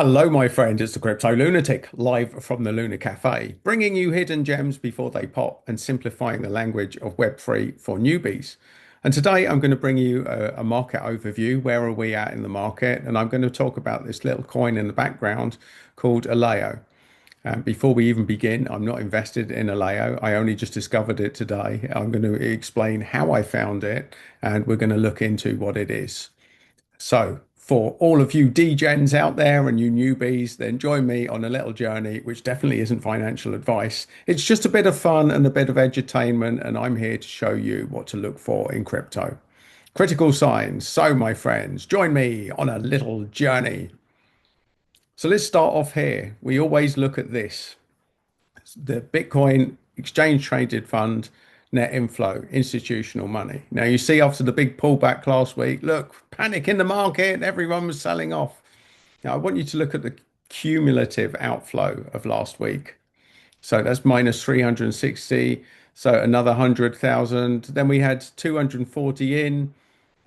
Hello, my friend. It's the Crypto Lunatic, live from the Lunar Café, bringing you hidden gems before they pop and simplifying the language of Web3 for newbies. And today I'm going to bring you a market overview. Where are we at in the market? And I'm going to talk about this little coin in the background called Aleo. Before we even begin, I'm not invested in Aleo. I only just discovered it today. I'm going to explain how I found it, and we're going to look into what it is. So, for all of you degens out there and you newbies, then join me on a little journey, which definitely isn't financial advice. It's just a bit of fun and a bit of edutainment, and I'm here to show you what to look for in crypto. Critical signs. So, my friends, join me on a little journey. So, let's start off here. We always look at this, the Bitcoin exchange traded fund net inflow, institutional money. Now, you see after the big pullback last week, look, panic in the market, everyone was selling off. Now, I want you to look at the cumulative outflow of last week. So that's minus 360. So another 100,000. Then we had 240 in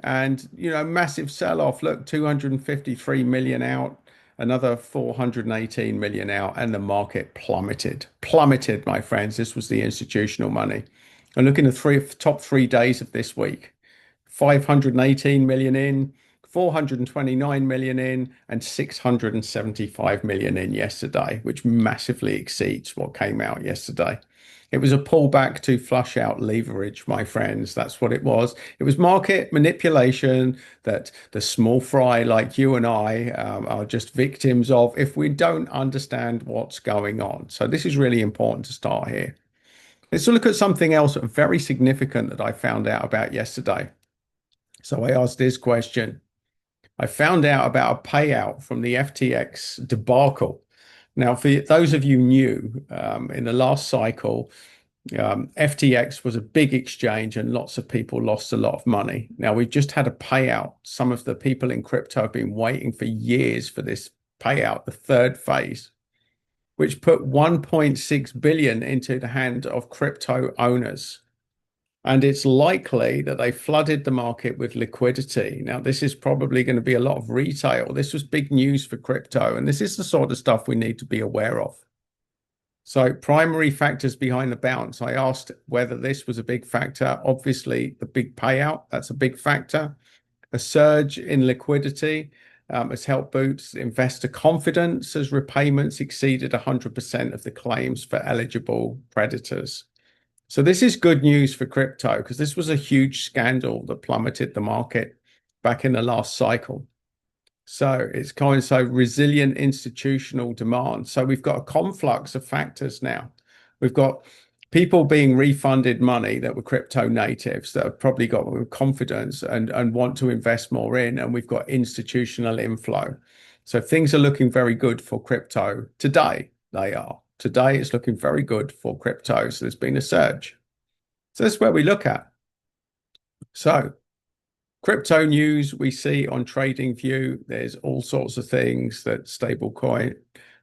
and, massive sell off. Look, 253 million out, another 418 million out, and the market plummeted, my friends. This was the institutional money. And looking at the top 3 days of this week, 518 million in, 429 million in, and 675 million in yesterday, which massively exceeds what came out yesterday. It was a pullback to flush out leverage, my friends. That's what it was. It was market manipulation that the small fry like you and I are just victims of if we don't understand what's going on. So this is really important to start here. Let's look at something else very significant that I found out about yesterday. So I asked this question. I found out about a payout from the FTX debacle. Now, for those of you new, in the last cycle, FTX was a big exchange and lots of people lost a lot of money. Now, we've just had a payout. Some of the people in crypto have been waiting for years for this payout, the third phase, which put 1.6 billion into the hand of crypto owners. And it's likely that they flooded the market with liquidity. Now, this is probably going to be a lot of retail. This was big news for crypto, and this is the sort of stuff we need to be aware of. So, primary factors behind the bounce. I asked whether this was a big factor. Obviously, the big payout, that's a big factor. A surge in liquidity has helped boost investor confidence as repayments exceeded 100% of the claims for eligible creditors. So this is good news for crypto because this was a huge scandal that plummeted the market back in the last cycle. So it's kind of so resilient institutional demand. So we've got a conflux of factors now. We've got people being refunded money that were crypto natives that have probably got confidence and want to invest more in. And we've got institutional inflow. So things are looking very good for crypto today. They are. Today, it's looking very good for crypto. So there's been a surge. So that's where we look at. So crypto news we see on TradingView. There's all sorts of things that stablecoin,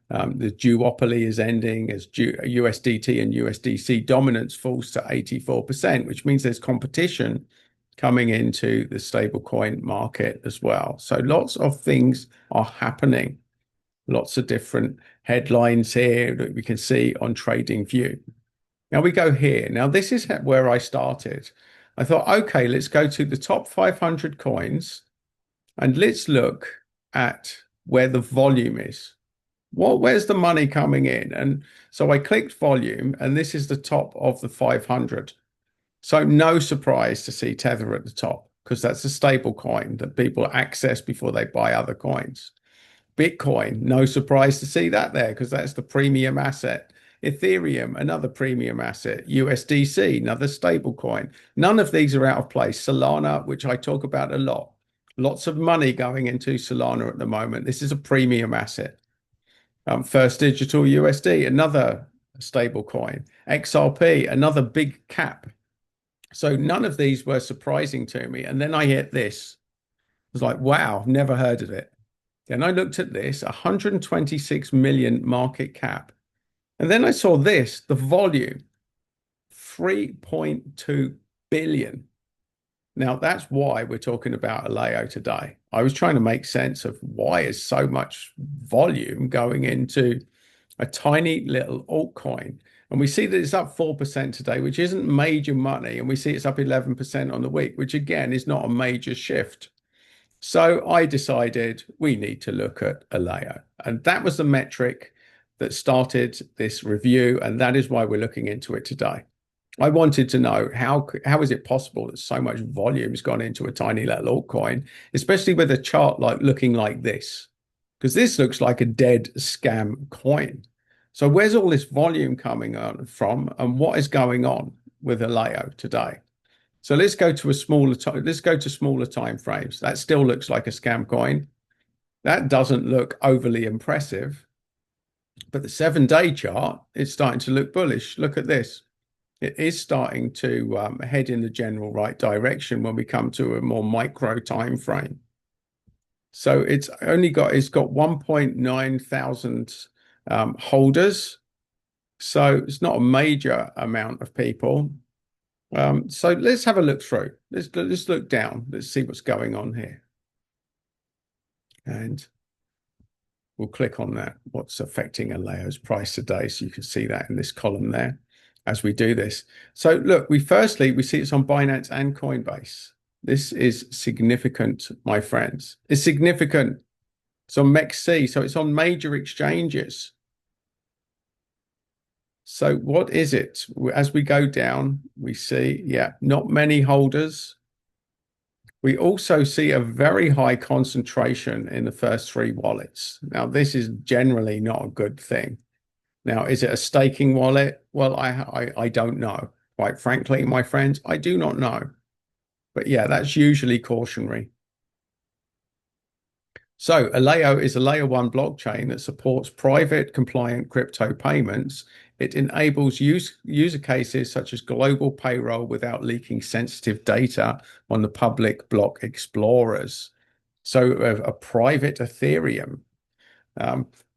the duopoly is ending as USDT and USDC dominance falls to 84%, which means there's competition coming into the stablecoin market as well. So lots of things are happening. Lots of different headlines here that we can see on TradingView. Now we go here. Now this is where I started. I thought, okay, let's go to the top 500 coins and let's look at where the volume is. Where's the money coming in? And so I clicked volume and this is the top of the 500. So no surprise to see Tether at the top because that's a stable coin that people access before they buy other coins. Bitcoin, no surprise to see that there because that's the premium asset. Ethereum, another premium asset. USDC, another stable coin. None of these are out of place. Solana, which I talk about a lot. Lots of money going into Solana at the moment. This is a premium asset. First Digital USD, another stable coin. XRP, another big cap. So none of these were surprising to me. And then I hit this. I was like, wow, never heard of it. Then I looked at this, 126 million market cap. And then I saw this, the volume, 3.2 billion. Now, that's why we're talking about Aleo today. I was trying to make sense of why is so much volume going into a tiny little altcoin. And we see that it's up 4% today, which isn't major money. And we see it's up 11% on the week, which again is not a major shift. So I decided we need to look at Aleo. And that was the metric that started this review. And that is why we're looking into it today. I wanted to know how is it possible that so much volume has gone into a tiny little altcoin, especially with a chart like looking like this, because this looks like a dead scam coin. So where's all this volume coming on from, and what is going on with Aleo today? So let's go to smaller time frames. That still looks like a scam coin. That doesn't look overly impressive, but the 7-day chart is starting to look bullish. Look at this. It is starting to head in the general right direction when we come to a more micro time frame. So it's got 1.9 thousand holders. So it's not a major amount of people. So let's have a look through. Let's look down. Let's see what's going on here. And we'll click on that. What's affecting Aleo's price today? So you can see that in this column there as we do this. So look, we see it's on Binance and Coinbase. This is significant, my friends. It's significant. It's on MEXC, so it's on major exchanges. So what is it? As we go down, we see, yeah, not many holders. We also see a very high concentration in the first 3 wallets. Now, this is generally not a good thing. Now, is it a staking wallet? Well, I don't know. Quite frankly, my friends, I do not know. But yeah, that's usually cautionary. So Aleo is a layer 1 blockchain that supports private compliant crypto payments. It enables user cases such as global payroll without leaking sensitive data on the public block explorers. So a private Ethereum.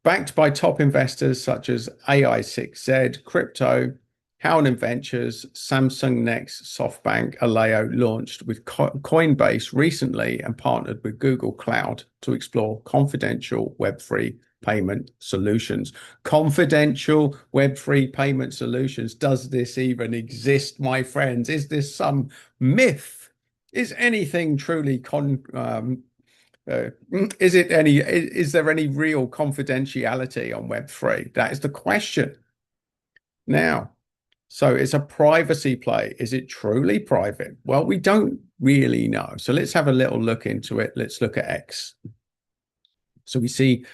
Backed by top investors such as AI6Z, Crypto, Howden Ventures, Samsung Next, SoftBank, Aleo launched with Coinbase recently and partnered with Google Cloud to explore confidential Web3 payment solutions. Confidential Web3 payment solutions. Does this even exist, my friends? Is this some myth? Is anything truly is there any real confidentiality on Web3? That is the question. Now, so it's a privacy play. Is it truly private? Well, we don't really know. So let's have a little look into it. Let's look at X. So we see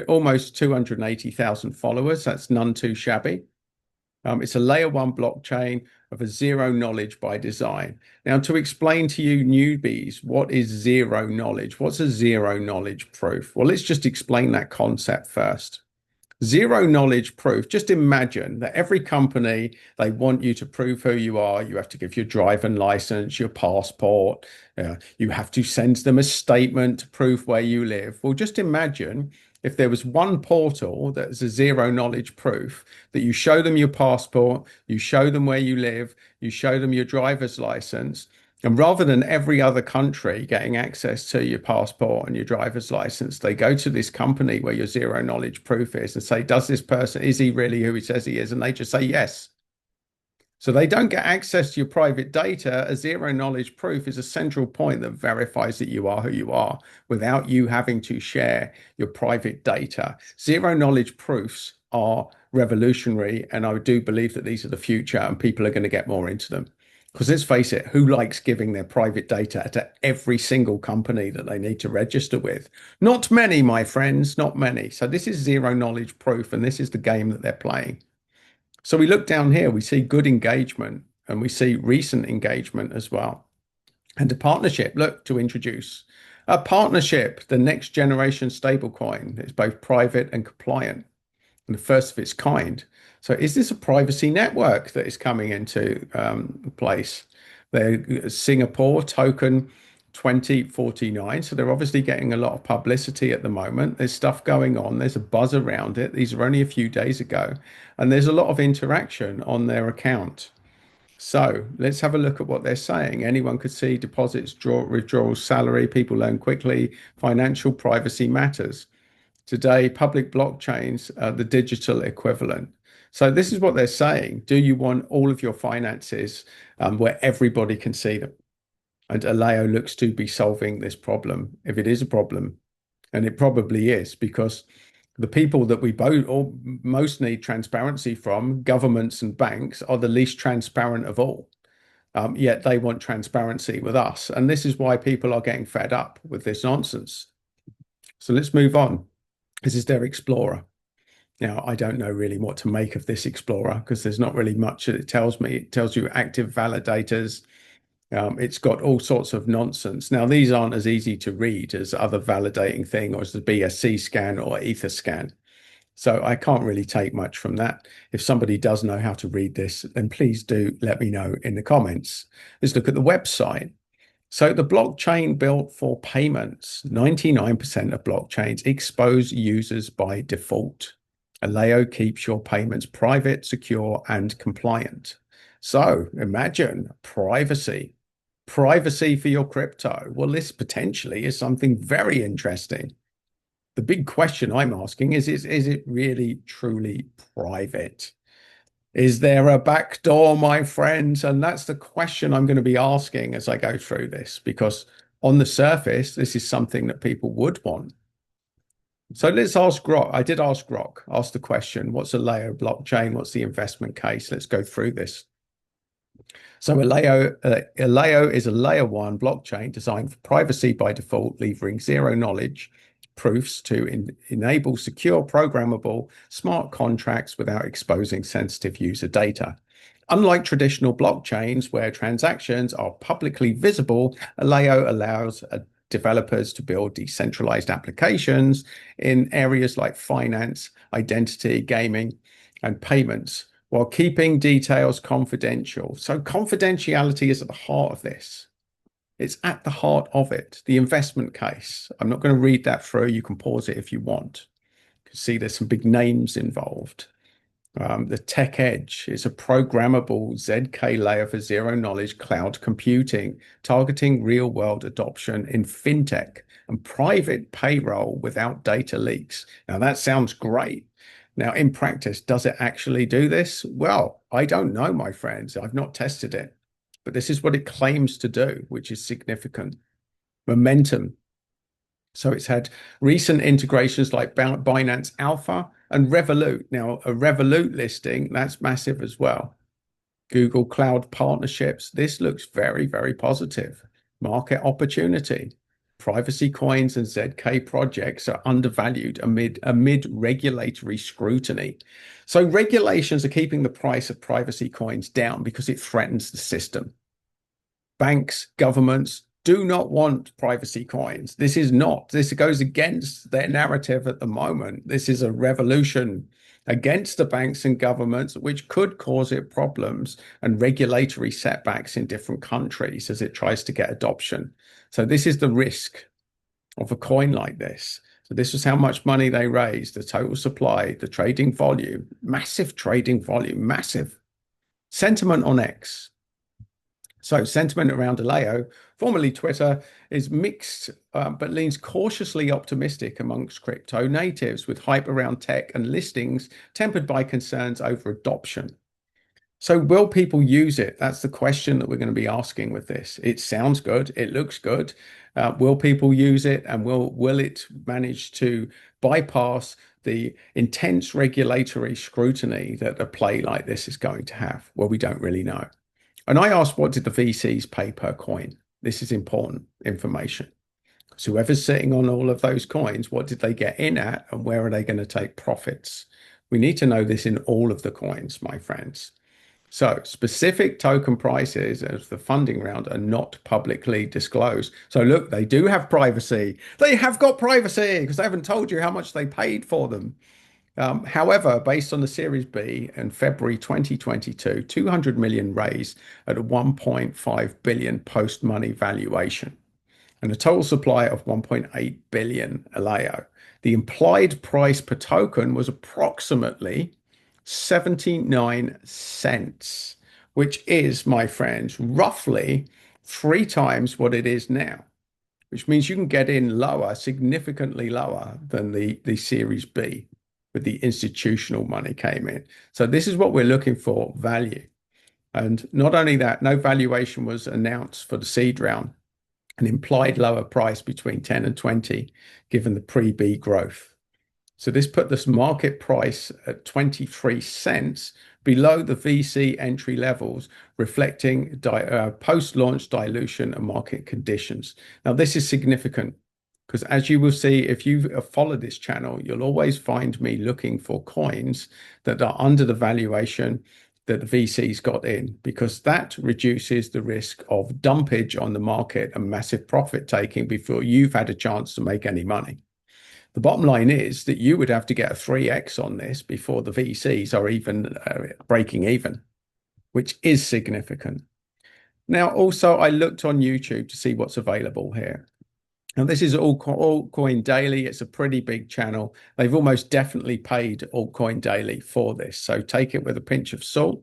almost 280,000 followers. That's none too shabby. It's a layer 1 blockchain of a zero knowledge by design. Now, to explain to you newbies, what is zero knowledge? What's a zero knowledge proof? Well, let's just explain that concept first. Zero knowledge proof. Just imagine that every company, they want you to prove who you are. You have to give your driving license, your passport. You have to send them a statement to prove where you live. Well, just imagine if there was one portal that's a zero knowledge proof that you show them your passport, you show them where you live, you show them your driver's license. And rather than every other country getting access to your passport and your driver's license, they go to this company where your zero knowledge proof is and say, does this person, is he really who he says he is? And they just say yes. So they don't get access to your private data. A zero knowledge proof is a central point that verifies that you are who you are without you having to share your private data. Zero knowledge proofs are revolutionary. And I do believe that these are the future and people are going to get more into them. Because let's face it, who likes giving their private data to every single company that they need to register with? Not many, my friends, not many. So this is zero knowledge proof, and this is the game that they're playing. So we look down here, we see good engagement, and we see recent engagement as well. And a partnership, look, to introduce a partnership, the next generation stablecoin. It's both private and compliant, and the first of its kind. So is this a privacy network that is coming into place? The Singapore token 2049. So they're obviously getting a lot of publicity at the moment. There's stuff going on. There's a buzz around it. These are only a few days ago. And there's a lot of interaction on their account. So let's have a look at what they're saying. Anyone could see deposits, withdrawals, salary, people learn quickly, financial privacy matters. Today, public blockchains are the digital equivalent. So this is what they're saying. Do you want all of your finances where everybody can see them? And Aleo looks to be solving this problem, if it is a problem. And it probably is, because the people that we both or most need transparency from, governments and banks, are the least transparent of all. Yet they want transparency with us. And this is why people are getting fed up with this nonsense. So let's move on. This is their Explorer. Now, I don't know really what to make of this Explorer because there's not really much that it tells me. It tells you active validators. It's got all sorts of nonsense. Now, these aren't as easy to read as other validating thing or as the BSC scan or Ether scan. So I can't really take much from that. If somebody does know how to read this, then please do let me know in the comments. Let's look at the website. So the blockchain built for payments, 99% of blockchains expose users by default. Aleo keeps your payments private, secure, and compliant. So imagine privacy, privacy for your crypto. Well, this potentially is something very interesting. The big question I'm asking is it really truly private? Is there a backdoor, my friends? And that's the question I'm going to be asking as I go through this, because on the surface, this is something that people would want. So let's ask Grok. I did ask Grok, ask the question, what's a Aleo blockchain? What's the investment case? Let's go through this. So Aleo is a layer one blockchain designed for privacy by default, leveraging zero knowledge proofs to enable secure, programmable, smart contracts without exposing sensitive user data. Unlike traditional blockchains where transactions are publicly visible, Aleo allows developers to build decentralized applications in areas like finance, identity, gaming, and payments, while keeping details confidential. So confidentiality is at the heart of this. It's at the heart of it. The investment case. I'm not going to read that through. You can pause it if you want. You can see there's some big names involved. The Tech Edge is a programmable ZK layer for zero knowledge cloud computing, targeting real world adoption in fintech and private payroll without data leaks. Now, that sounds great. Now, in practice, does it actually do this? Well, I don't know, my friends. I've not tested it, but this is what it claims to do, which is significant. Momentum. So it's had recent integrations like Binance Alpha and Revolut. Now, a Revolut listing, that's massive as well. Google Cloud partnerships. This looks very, very positive. Market opportunity. Privacy coins and ZK projects are undervalued amid regulatory scrutiny. So regulations are keeping the price of privacy coins down because it threatens the system. Banks, governments do not want privacy coins. This goes against their narrative at the moment. This is a revolution against the banks and governments, which could cause it problems and regulatory setbacks in different countries as it tries to get adoption. So this is the risk of a coin like this. So this was how much money they raised, the total supply, the trading volume, massive trading volume, massive. Sentiment on X. So sentiment around Aleo, formerly Twitter, is mixed, but leans cautiously optimistic amongst crypto natives, with hype around tech and listings tempered by concerns over adoption. So will people use it? That's the question that we're going to be asking with this. It sounds good. It looks good. Will people use it? And will it manage to bypass the intense regulatory scrutiny that a play like this is going to have? Well, we don't really know. And I asked, what did the VCs pay per coin? This is important information. So whoever's sitting on all of those coins, what did they get in at and where are they going to take profits? We need to know this in all of the coins, my friends. So specific token prices of the funding round are not publicly disclosed. So look, they do have privacy. They have got privacy because they haven't told you how much they paid for them. However, based on the Series B in February 2022, 200 million raised at a 1.5 billion post-money valuation and a total supply of 1.8 billion Aleo. The implied price per token was approximately 79 cents, which is, my friends, roughly 3 times what it is now, which means you can get in lower, significantly lower than the Series B with the institutional money came in. So this is what we're looking for, value. And not only that, no valuation was announced for the seed round, an implied lower price between 10 and 20, given the pre-B growth. So this put this market price at 23 cents below the VC entry levels, reflecting post-launch dilution and market conditions. Now, this is significant because, as you will see, if you follow this channel, you'll always find me looking for coins that are under the valuation that the VCs got in, because that reduces the risk of dumpage on the market and massive profit taking before you've had a chance to make any money. The bottom line is that you would have to get a 3x on this before the VCs are even breaking even, which is significant. Now, also, I looked on YouTube to see what's available here. Now, this is Altcoin Daily. It's a pretty big channel. They've almost definitely paid Altcoin Daily for this, so take it with a pinch of salt.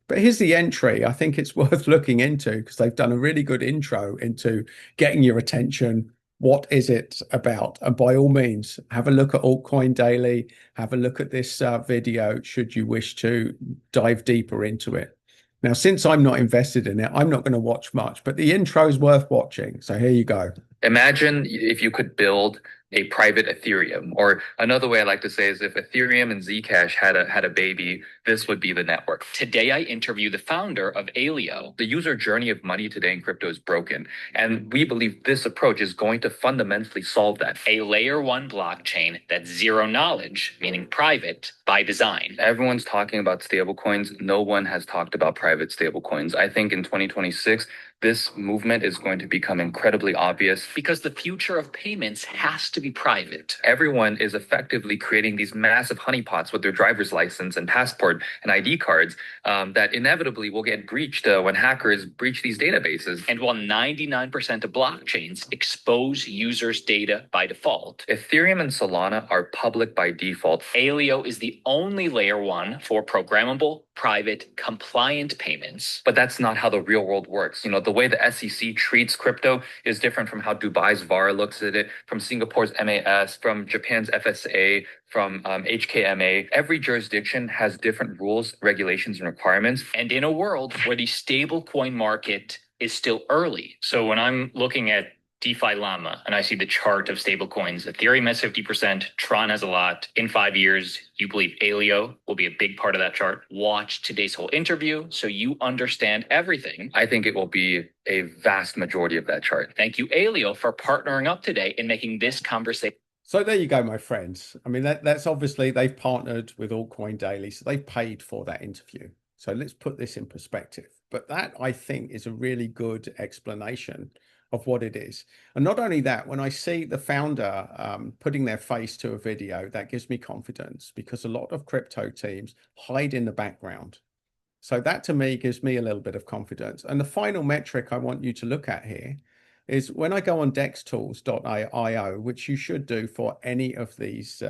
But here's the entry. I think it's worth looking into because they've done a really good intro into getting your attention. What is it about? And by all means, have a look at Altcoin Daily. Have a look at this video should you wish to dive deeper into it. Now, since I'm not invested in it, I'm not going to watch much, but the intro is worth watching. So here you go. Imagine if you could build a private Ethereum, or another way I like to say is if Ethereum and Zcash had a baby, this would be the network. Today, I interview the founder of Aleo. The user journey of money today in crypto is broken, and we believe this approach is going to fundamentally solve that. A layer one blockchain that's zero knowledge, meaning private by design. Everyone's talking about stablecoins. No one has talked about private stablecoins. I think in 2026, this movement is going to become incredibly obvious because the future of payments has to be private. Everyone is effectively creating these massive honeypots with their driver's license and passport and ID cards that inevitably will get breached when hackers breach these databases. And while 99% of blockchains expose users' data by default, Ethereum and Solana are public by default. Aleo is the only layer one for programmable, private, compliant payments. But that's not how the real world works. The way the SEC treats crypto is different from how Dubai's VAR looks at it, from Singapore's MAS, from Japan's FSA, from HKMA. Every jurisdiction has different rules, regulations, and requirements. And in a world where the stablecoin market is still early. So when I'm looking at DeFi Llama, and I see the chart of stablecoins. Ethereum has 50%, Tron has a lot. In 5 years, you believe Aleo will be a big part of that chart. Watch today's whole interview so you understand everything. I think it will be a vast majority of that chart. Thank you, Aleo, for partnering up today and making this conversation. So there you go, my friends. I mean, that's obviously they've partnered with Altcoin Daily, so they've paid for that interview. So let's put this in perspective. But that, I think, is a really good explanation of what it is. And not only that, when I see the founder putting their face to a video, that gives me confidence because a lot of crypto teams hide in the background. So that to me gives me a little bit of confidence. And the final metric I want you to look at here is when I go on dextools.io, which you should do for any of these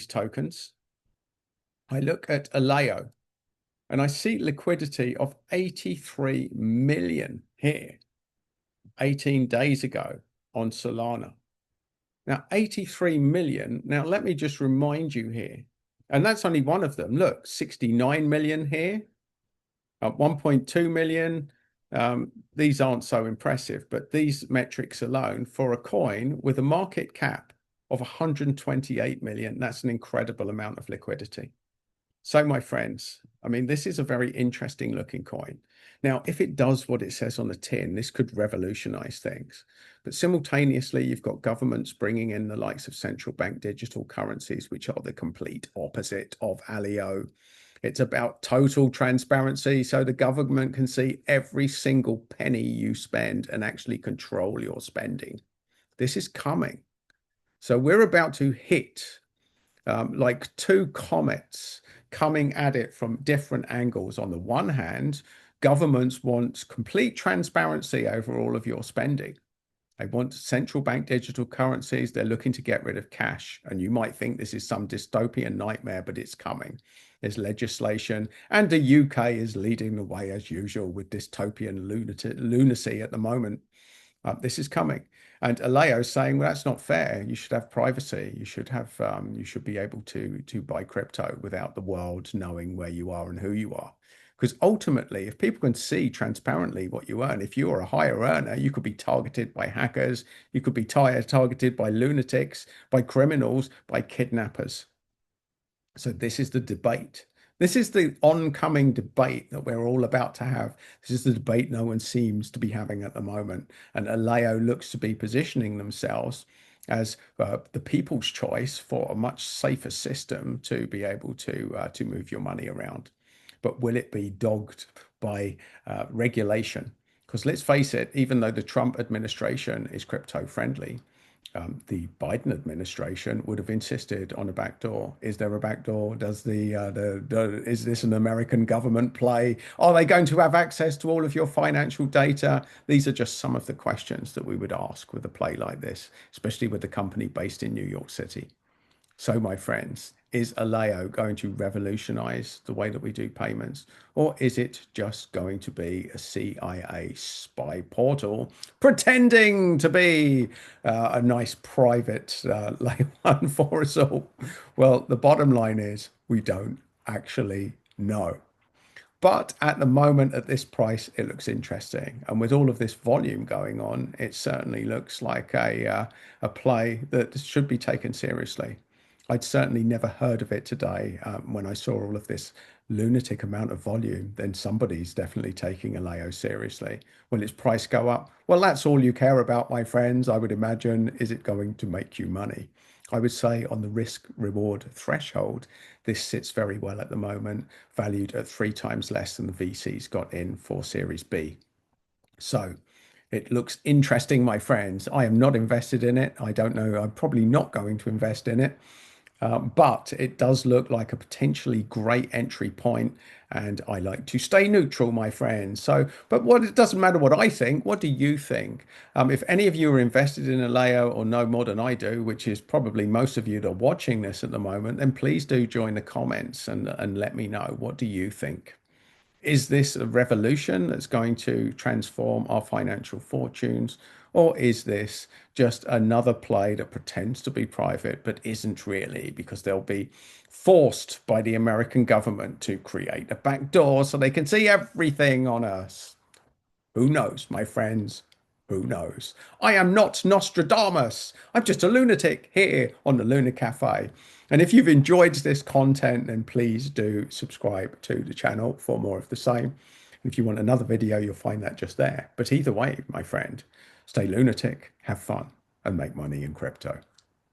tokens, I look at Aleo and I see liquidity of 83 million here 18 days ago on Solana. Now, 83 million. Now, let me just remind you here, and that's only one of them. Look, 69 million here, 1.2 million. These aren't so impressive, but these metrics alone for a coin with a market cap of 128 million, that's an incredible amount of liquidity. So, my friends, I mean, this is a very interesting looking coin. Now, if it does what it says on the tin, this could revolutionize things. But simultaneously, you've got governments bringing in the likes of central bank digital currencies, which are the complete opposite of Aleo. It's about total transparency, so the government can see every single penny you spend and actually control your spending. This is coming. So we're about to hit like two comets coming at it from different angles. On the one hand, governments want complete transparency over all of your spending. They want central bank digital currencies. They're looking to get rid of cash. And you might think this is some dystopian nightmare, but it's coming. There's legislation, and the UK is leading the way as usual with dystopian lunacy at the moment. This is coming. And Aleo is saying, well, that's not fair. You should have privacy. You should be able to buy crypto without the world knowing where you are and who you are. Because ultimately, if people can see transparently what you earn, if you're a higher earner, you could be targeted by hackers, you could be targeted by lunatics, by criminals, by kidnappers. So this is the debate. This is the oncoming debate that we're all about to have. This is the debate no one seems to be having at the moment. And Aleo looks to be positioning themselves as the people's choice for a much safer system to be able to move your money around. But will it be dogged by regulation? Because let's face it, even though the Trump administration is crypto friendly, the Biden administration would have insisted on a backdoor. Is there a backdoor? Does is this an American government play? Are they going to have access to all of your financial data? These are just some of the questions that we would ask with a play like this, especially with a company based in New York City. So, my friends, is Aleo going to revolutionize the way that we do payments? Or is it just going to be a CIA spy portal pretending to be a nice private layer one for us all? Well, the bottom line is we don't actually know. But at the moment, at this price, it looks interesting. And with all of this volume going on, it certainly looks like a play that should be taken seriously. I'd certainly never heard of it today. When I saw all of this lunatic amount of volume, then somebody's definitely taking Aleo seriously. Will its price go up? Well, that's all you care about, my friends. I would imagine. Is it going to make you money? I would say on the risk reward threshold, this sits very well at the moment, valued at 3 times less than the VCs got in for Series B. So it looks interesting, my friends. I am not invested in it. I don't know. I'm probably not going to invest in it. But it does look like a potentially great entry point, and I like to stay neutral, my friends. So, but what it doesn't matter what I think. What do you think? If any of you are invested in Aleo or know more than I do, which is probably most of you that are watching this at the moment, then please do join the comments and let me know. What do you think? Is this a revolution that's going to transform our financial fortunes? Or is this just another play that pretends to be private but isn't really, because they'll be forced by the American government to create a backdoor so they can see everything on us? Who knows, my friends? Who knows? I am not Nostradamus. I'm just a lunatic here on the Lunar Cafe. And if you've enjoyed this content, then please do subscribe to the channel for more of the same. And if you want another video, you'll find that just there. But either way, my friend, stay lunatic, have fun, and make money in crypto.